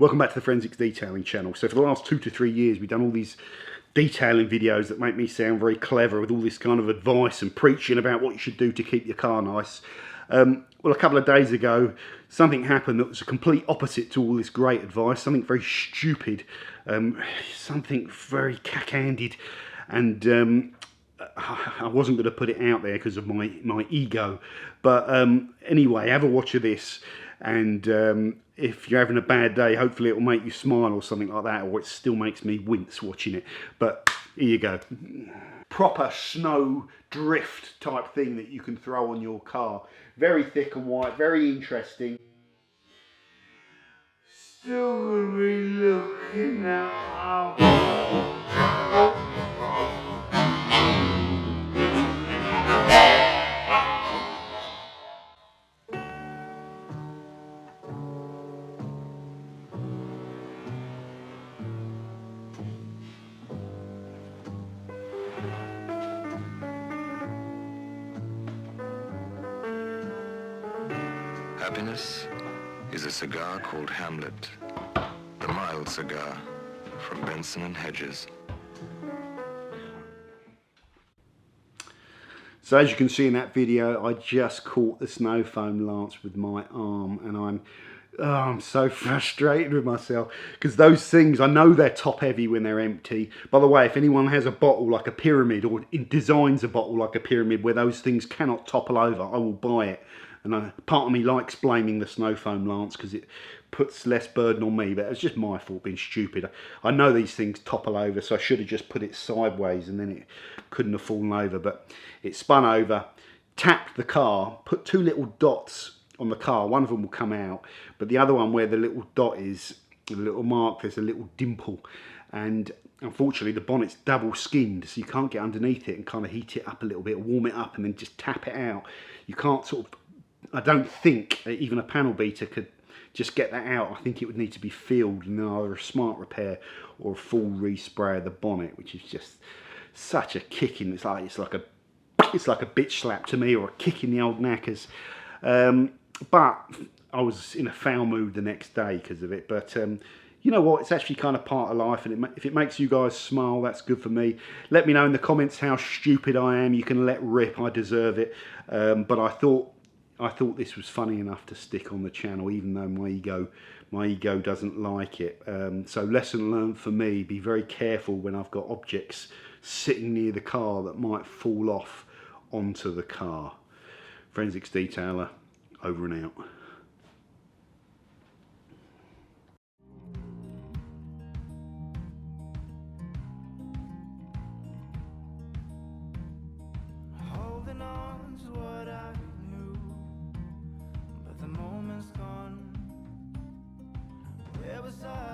Welcome back to the Forensics Detailing channel. So for the last 2 to 3 years we've done all these detailing videos that make me sound very clever with all this kind of advice and preaching about what you should do to keep your car nice. Well, a couple of days ago something happened that was a complete opposite to all this great advice, something very stupid, something very cack-handed, and I wasn't going to put it out there because of my ego, but anyway, have a watch of this, and if you're having a bad day, hopefully it will make you smile or something like that, or it still makes me wince watching it. But here you go. Proper snow drift type thing that you can throw on your car. Very thick and white, very interesting. Still gonna be looking at Happiness is a cigar called Hamlet, the mild cigar from Benson and Hedges. So as you can see in that video, I just caught the snow foam lance with my arm, and I'm so frustrated with myself because those things, I know they're top heavy when they're empty. By the way, if anyone has a bottle like a pyramid or designs a bottle like a pyramid where those things cannot topple over, I will buy it. And part of me likes blaming the snow foam lance because it puts less burden on me, but it's just my fault being stupid. I know these things topple over, so I should have just put it sideways and then it couldn't have fallen over, but it spun over, tapped the car, put 2 little dots on the car. One of them will come out, but the other one where the little dot is, the little mark, there's a little dimple, and unfortunately the bonnet's double skinned, so you can't get underneath it and kind of heat it up a little bit, warm it up and then just tap it out. You can't sort of, I don't think even a panel beater could just get that out. I think it would need to be filled and then either a smart repair or a full respray of the bonnet, which is just such a kicking. It's like a bitch slap to me, or a kick in the old knackers. But I was in a foul mood the next day because of it. But you know what? It's actually kind of part of life, and if it makes you guys smile, that's good for me. Let me know in the comments how stupid I am. You can let rip. I deserve it. But I thought this was funny enough to stick on the channel, even though my ego doesn't like it. So lesson learned for me: be very careful when I've got objects sitting near the car that might fall off onto the car. Forensics Detailer, over and out. Holding on to what I knew, but the moment's gone. Where was I?